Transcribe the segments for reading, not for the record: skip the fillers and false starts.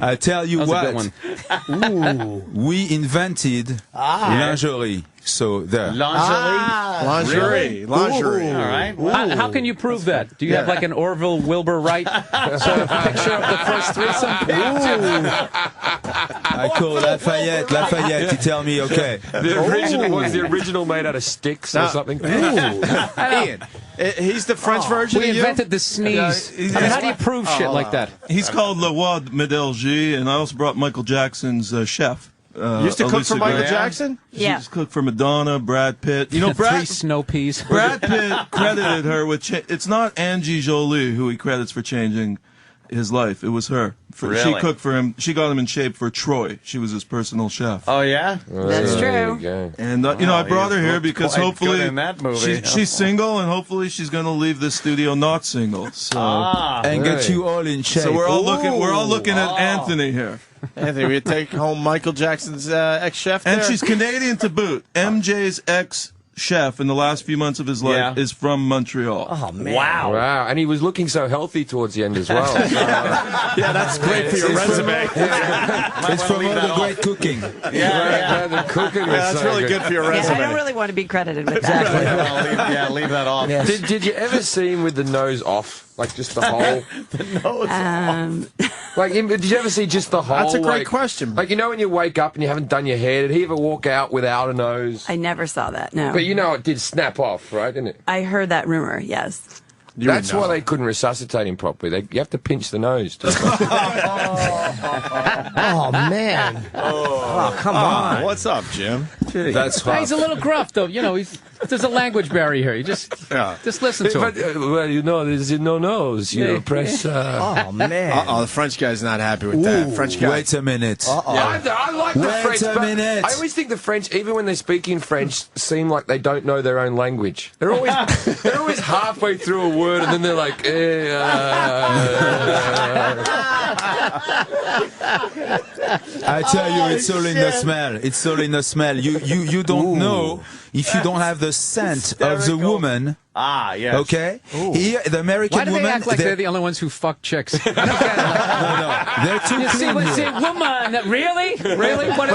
I tell you That what, Ooh. we invented lingerie. So there. Lingerie. Lingerie. All right. How can you prove that? Do you have like an Orville Wilbur Wright sort of picture of the first threesome? I call Lafayette, he tell me, okay. Was the original made out of sticks or something? Ian, he's the French version We of you? invented the sneeze. I mean, how do you prove shit like that? He's called Le Roi Médelgi, and I also brought Michael Jackson's chef. You used to cook for Michael Jackson? Yeah. She used to cook for Madonna, Brad Pitt. You know, Three snow peas. Brad Pitt credited her with... it's not Angie Jolie who he credits for changing his life. It was her. Really? She cooked for him. She got him in shape for Troy. She was his personal chef. Oh, yeah? That's true. And, you know, I brought her here because hopefully in that movie. she's single, and hopefully she's going to leave this studio not single. So, and get you all in shape. so we're all looking at Anthony here. Anthony, we take home Michael Jackson's ex-chef there? And she's Canadian to boot. MJ's ex-chef in the last few months of his life is from Montreal. Oh, man. Wow. And he was looking so healthy towards the end as well. Yeah, that's great for your resume. It's from all the great cooking. The cooking was That's so really good for your resume. I don't really want to be credited with that. Leave that off. Did you ever see him with the nose off? Like just the whole? Like, did you ever see just the whole? That's a great question. Like, you know when you wake up and you haven't done your hair, did he ever walk out without a nose? I never saw that, no. But you know it did snap off, right, didn't it? I heard that rumor, yes. That's why they couldn't resuscitate him properly. You have to pinch the nose. Oh, man. Oh, come on. What's up, Jim? That's hot. He's a little gruff, though. You know, there's a language barrier here. You just listen to him. Well, you know, there's no nose. You know, press. Oh, man. Uh-oh, the French guy's not happy with that. French guy. Wait a minute. I like the French. Wait a minute. I always think the French, even when they're speaking French, seem like they don't know their own language. They're always halfway through a word, and then they're like, I tell you, it's all in the smell. It's all in the smell. You don't know if you don't have the scent of the woman. Ah, yes. Okay? Here, the American Why do woman... they act like they're the only ones who fuck chicks? I don't get it. No. They're too You see, clean here. woman, really? Really? What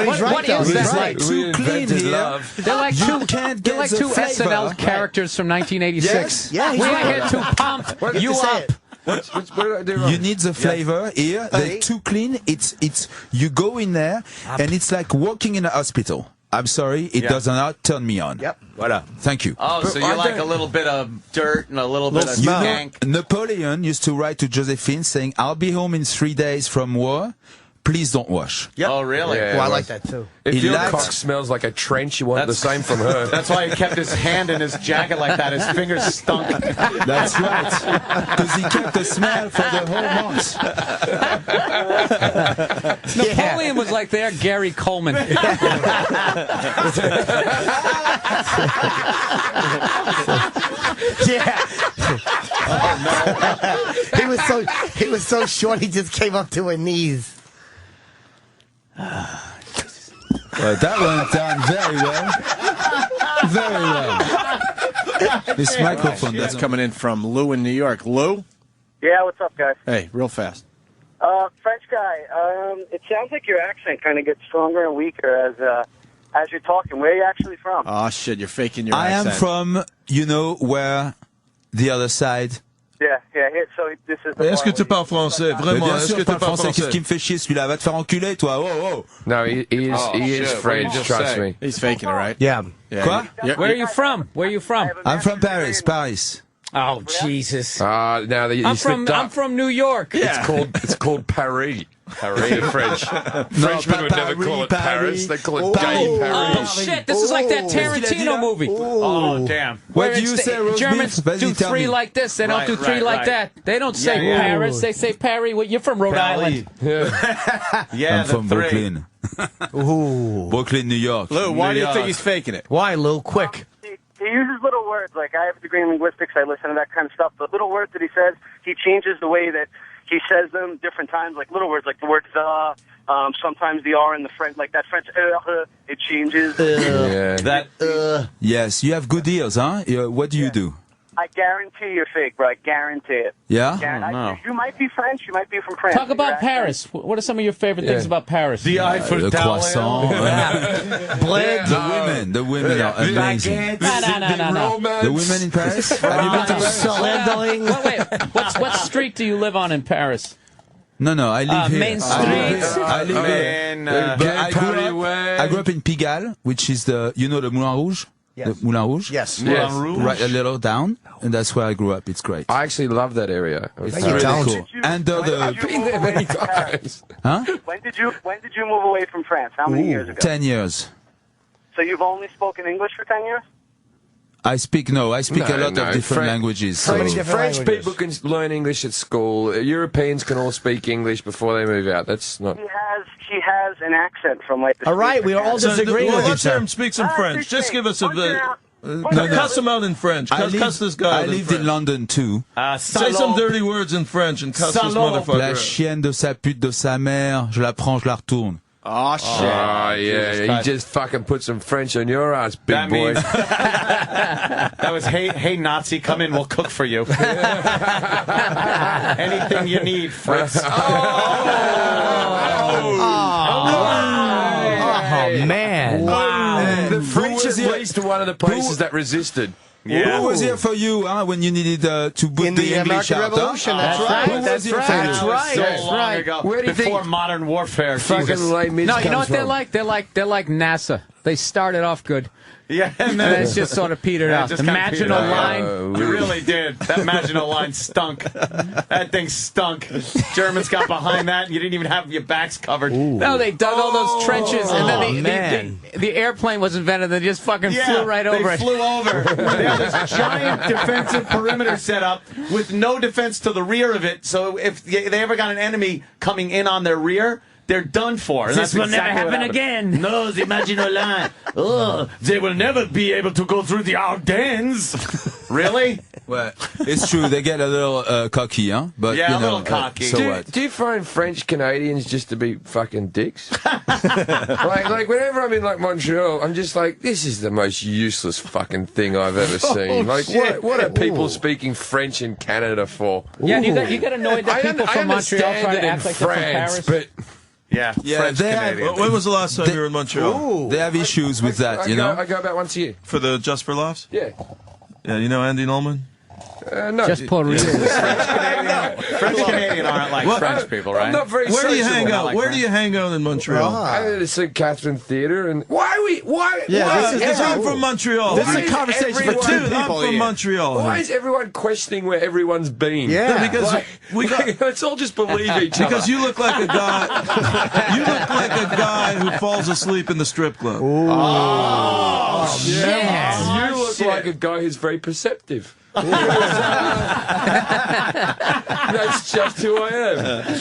is It's that? like too clean here. They're like You two, can't they're get like the two flavor. SNL characters from 1986. Yeah, he's we right. get too pumped. You up? what did I do wrong? You need the flavor here. They're too clean. It's you go in there and it's like walking in a hospital. I'm sorry, it does not turn me on. Yep. Voilà. Thank you. Oh, so you like a little bit of dirt and a little bit of skank. Napoleon used to write to Josephine saying, "I'll be home in 3 days from war. Please don't wash." Yep. Oh, really? Yeah, Well, I like that, too. If He your liked- cock smells like a trench, you want the same from her. That's why he kept his hand in his jacket like that. His fingers stunk. That's right. Because he kept the smell for the whole month. Napoleon was like their Gary Coleman. Yeah. He was so short he just came up to her knees. Well, that went down very well. Very well. This microphone That's doesn't... coming in from Lou in New York. Lou? Yeah, what's up, guys? Hey, real fast. French guy, it sounds like your accent kind of gets stronger and weaker as you're talking. Where are you actually from? Oh, shit, you're faking your I accent. am from, you know, where the other side... Yeah, here, so this is the Est-ce que part tu where parles français? Mais Vraiment, bien est-ce sûr, que tu parle parles français. Qu'est-ce qui français? me fait chier, celui-là? Va te faire enculer, toi. Oh. No, he is shit, French, what did you just trust say? me. He's faking it, right? Yeah. Quoi? Where are you from? Where are you from? I'm from Paris. Oh, Jesus. Now you I'm slipped up. from New York. It's called Paris. Paris in French. Frenchmen would never call it Paris. They call it gay Oh, Paris. shit. This is like that Tarantino movie. Oh, damn. What Where do you it's say, roast Germans beef? Vas-y, do tell three me. like this. They don't do three like that. They don't say Yeah. Paris. They say Paris. Well, you're from Rhode Island. Yeah, I'm from Brooklyn. Brooklyn, New York. Lou, why do you York. think he's faking it? Why, Lou? Quick. He uses little words. Like, I have a degree in linguistics. I listen to that kind of stuff. But little words that he says, he changes the way that he says them different times. Like little words, like the word the. Sometimes the R in the French, like that French, it changes. Yeah. That Yes, you have good ears, huh? What do you do? I guarantee you're fake, bro. I guarantee it. Yeah? You might be French. You might be from France. Talk about Paris. What are some of your favorite things about Paris? The Eiffel The Tower. croissant. The women are amazing. No. The women in Paris? Have you been to Paris? Wait. What street do you live on in Paris? No, I live here. Main Street. I live here. But I grew up in Pigalle, which is the Moulin Rouge? Yes. The Moulin Rouge? Yes. Right a little down, and that's where I grew up. It's great. I actually love that area. It's really cool. And Been there many times. Huh? When did you move away from France? How many years ago? 10 years. So you've only spoken English for 10 years? I speak a lot of different languages. French people can learn English at school. Europeans can all speak English before they move out. That's not. He has an accent from like the. All right, we are all disagreeing with let's each hear other. him speak some French. Just give us a bit. No. Cuss him out in French. Cuss this guy I out in lived French. in London too. Say some dirty words in French and cuss this motherfucker La out. chienne de sa pute de sa mère, je la prends, je la retourne. Oh, shit. Oh, yeah. You just fucking put some French on your ass, big That boy. means that was hey Nazi, come in, we'll cook for you. Anything you need, Fritz. Oh, man. Wow. The French was is here? at least one of the places that resisted. Who was here for you when you needed to put In the the English American out? Revolution, that's right. Who was here for you? That's right. So That's long right. ago, Where do you before think- modern warfare. Fucking Jesus. late mids No, you know comes what they're from. like? They're like NASA. They started off good, Yeah, and and then then it's just sort of petered out. just kinda Imagine petered a out. line. You really did. That Maginot Line stunk. That thing stunk. Germans got behind that, and you didn't even have your backs covered. No, they dug all those trenches, and then man. the airplane was invented. They just fucking flew right over they it. flew over. They had this giant defensive perimeter set up with no defense to the rear of it. So if they ever got an enemy coming in on their rear, they're done for. And This that's will never exactly what happen happened. again. No, the Maginot Line. Oh, they will never be able to go through the Ardennes. Really? Well, it's true. They get a little cocky, huh? But Yeah, you a know, little cocky. So what? Do you find French Canadians just to be fucking dicks? like whenever I'm in like Montreal, I'm just like, this is the most useless fucking thing I've ever seen. Like, what are people speaking French in Canada for? Yeah, and you get annoyed that people from Montreal try to act like they're from Paris. but Yeah. Yeah, French they have- Canadian. When was the last time you were in Montreal? They have issues with that, you know? I go about once a year. For the Just for Laughs? Yeah. Yeah, you know Andy Nolman? No. Just Puerto Rico. French Canadian aren't like What? French people, right? I'm not very Where do you sociable. hang out? like Where that. do you hang out in Montreal? I go to the St. Catherine Theatre and why? Because I'm from Montreal. This is Why a conversation for two Dude, I'm people from here. Montreal. Why is everyone questioning where everyone's been? Yeah. Because we got. Let's all just believe each other. Because you look like a guy. You look like a guy who falls asleep in the strip club. You look like a guy who's very perceptive. That's just who I am.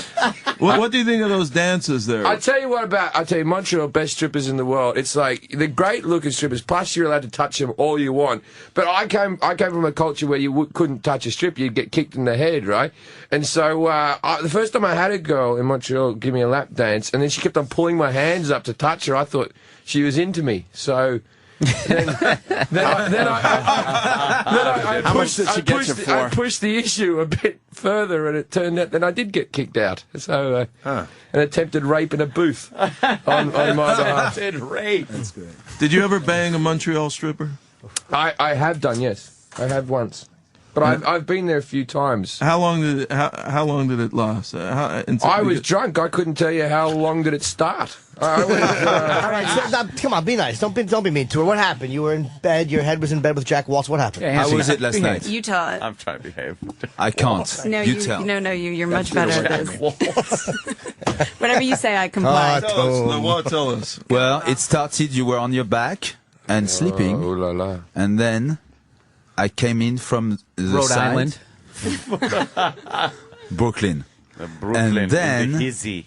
What do you think of those dances there? I tell you Montreal, best strippers in the world. It's like the great looking strippers. Plus, you're allowed to touch them all you want. But I came from a culture where you couldn't touch a stripper; you'd get kicked in the head, right? And so the first time I had a girl in Montreal give me a lap dance, and then she kept on pulling my hands up to touch her. I thought she was into me, so. Then I pushed the issue a bit further, and it turned out that I did get kicked out. So an attempted rape in a booth on my behalf. Rape. Did you ever bang a Montreal stripper? I have done, yes. I have once. But I've been there a few times. How long did it last? I was drunk. I couldn't tell you how long did it start. I was, All right, so, come on, be nice. Don't be mean to her. What happened? You were in bed. Your head was in bed with Jack Waltz. What happened? How was it last night? You taught. I'm trying to behave. I can't. No, you tell. you're much better at this. Whatever you say, I comply. Tell us. Well, it started, you were on your back and sleeping, oh la la. and then I came in from the Rhode side. Island. Brooklyn. Brooklyn. And then- easy.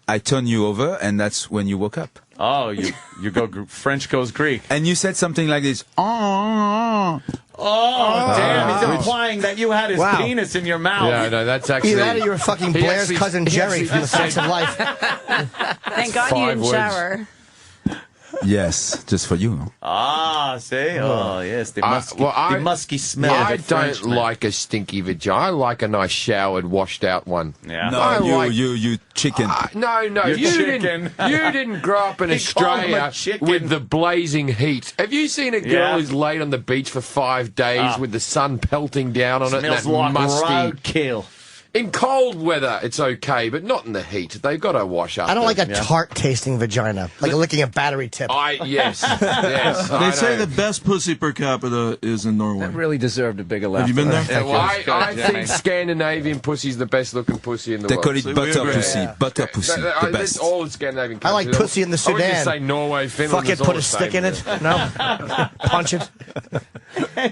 I turned you over, and that's when you woke up. Oh, you go French goes Greek. And you said something like this. Oh, Damn, he's implying that you had his Wow. penis in your mouth. Yeah, no, that's actually. Either that or you were fucking He Blair's actually- cousin he Jerry actually from The just Facts said- of Life. Thank God you 5 didn't words. shower. Yes, just for you. Ah, see? Oh, yes. The musky, the musky smell I of the don't Frenchman. like a stinky vagina. I like a nice showered, washed out one. Yeah. No, you chicken. No, you didn't grow up in He called him a Australia chicken. with the blazing heat. Have you seen a girl Yeah. who's laid on the beach for 5 days with the sun pelting down on it? Smells And that like musty. roadkill. In cold weather, it's okay, but not in the heat. They've got to wash up. I don't like a Yeah. tart-tasting vagina, like licking a battery tip. Yes. They say the best pussy per capita is in Norway. That really deserved a bigger laugh. Have you been there? Thank you. I think Scandinavian pussy's the best looking pussy in the They world. call it So we butter agree. pussy. Butter pussy. The That's best. all the Scandinavian I like countries. pussy in the I would just Sudan. say Norway, Finland. Fuck it, is all put the a stick same. in it. No, punch it.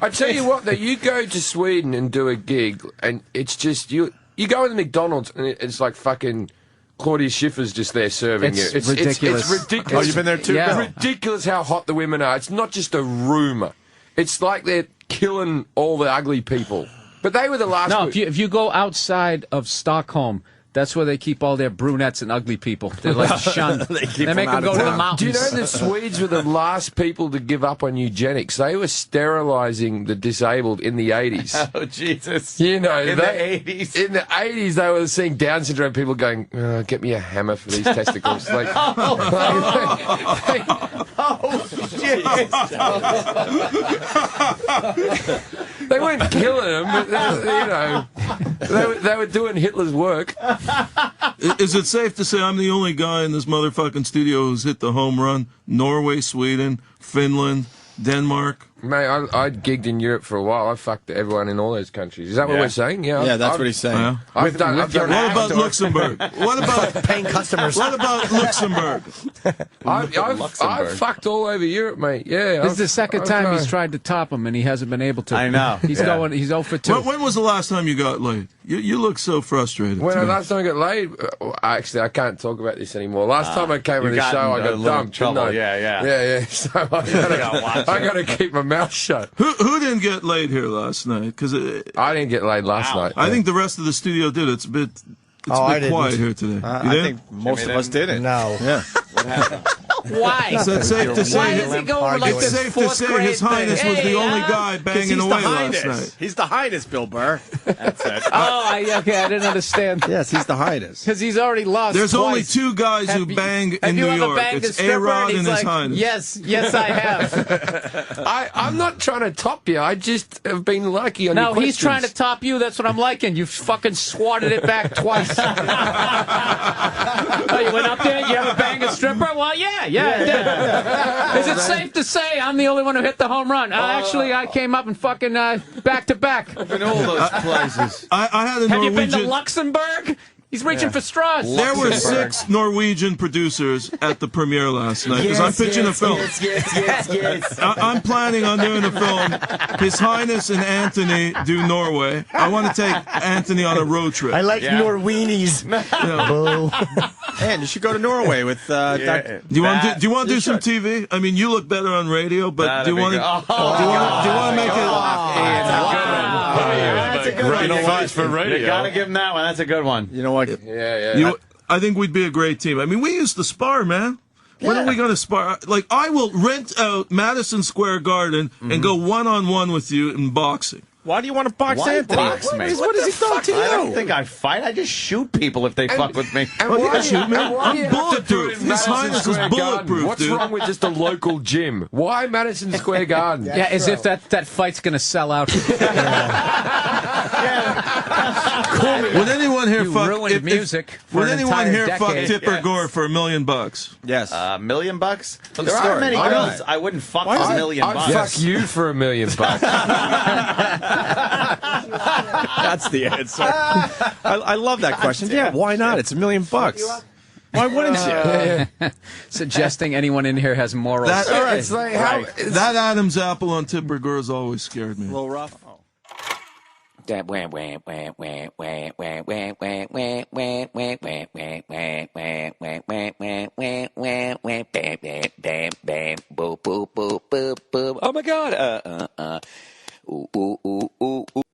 I tell you what, though, you go to Sweden and do a gig, and it's just you go in the McDonald's, and it's like fucking Claudia Schiffer's just there serving It's you. ridiculous. It's ridiculous. Oh, you've been there too? Yeah. It's ridiculous how hot the women are. It's not just a rumour. It's like they're killing all the ugly people. But they were the last. No, if you go outside of Stockholm, that's where they keep all their brunettes and ugly people. They're like shunned. they make them go to the Do mountains. you know the Swedes were the last people to give up on eugenics? They were sterilising the disabled in the 80s. Oh, Jesus. You know, In the 80s. In the 80s, they were seeing Down syndrome people going, get me a hammer for these testicles. Like, they weren't killing them, but they were doing Hitler's work. Is it safe to say I'm the only guy in this motherfucking studio who's hit the home run? Norway, Sweden, Finland, Denmark. Mate, I gigged in Europe for a while. I fucked everyone in all those countries. Is that what we're saying? Yeah, that's what he's saying. Yeah. I've done What about Luxembourg? What about Paying customers. What about Luxembourg? I've fucked all over Europe, mate. Yeah. This is the second time he's tried to top him, and he hasn't been able to. I know. He's going. He's 0 for 2. When was the last time you got laid? You look so frustrated. When today. last time I got laid, actually, I can't talk about this anymore. Last time I came on the show, I got dumped. Trouble. Didn't I? Yeah. So I got to keep my mouth shut. Who didn't get laid here last night? Because I didn't get laid last night. I think the rest of the studio did. It's a bit quiet here today. You I did? think most of us didn't. No. Yeah. Why? Is that safe to say? Why is he going like It's this safe to fourth say grade His Highness thing? was the only Hey, guy banging away last night. He's the highness, Bill Burr. That's it. Okay, I didn't understand. Yes, he's the highness. Because he's already lost. There's only twice. 2 guys who Have you- bang have in you New ever York. banged a It's stripper? A-Rod And and he's His like, Highness. Yes, I have. I'm not trying to top you. I just have been lucky on your No, questions. he's trying to top you. That's what I'm liking. You fucking swatted it back twice. Oh, you went up there? You ever banged a stripper? Well, yeah, I did. Is it safe to say I'm the only one who hit the home run? Actually, I came up and fucking back to back. In all those places. I had a Have you been to Norwegian. Luxembourg? He's reaching for straws. There were 6 Norwegian producers at the premiere last night because I'm pitching a film. Yes. I'm planning on doing a film. His Highness and Anthony do Norway. I want to take Anthony on a road trip. I like Norweenies. Boo. And you should go to Norway with Do you want to do some TV? I mean, you look better on radio, but do you want to make it? That's a good one. You know what? for radio. You gotta give him that one. That's a good one. You know what? I think we'd be a great team. I mean, we used to spar, man. When are we going to spar? Like, I will rent out Madison Square Garden and go one-on-one with you in boxing. Why do you want to box Why Anthony? box me? What has he done to you? I don't think I fight. I just shoot people if they fuck with me. And Oh, why yeah, shoot, man. why do you I'm have to do it bulletproof. in His Madison Highness is Square Garden? bulletproof, What's dude. wrong with just a local gym? Why Madison Square Garden? Yeah, as if that fight's going to sell out. Would anyone here You fuck? ruined music for Would an anyone entire here fuck decade. Tipper Gore for $1 million? Yes. $1 million? There the aren't story. many Why girls not? I wouldn't fuck for $1 million. I'd fuck you for $1 million. That's the answer. I love that question. Yeah, why not? It's $1 million. Why wouldn't you? Suggesting anyone in here has morals. That, It's like how. that Adam's apple on Tipper Gore's always scared me. A little rough.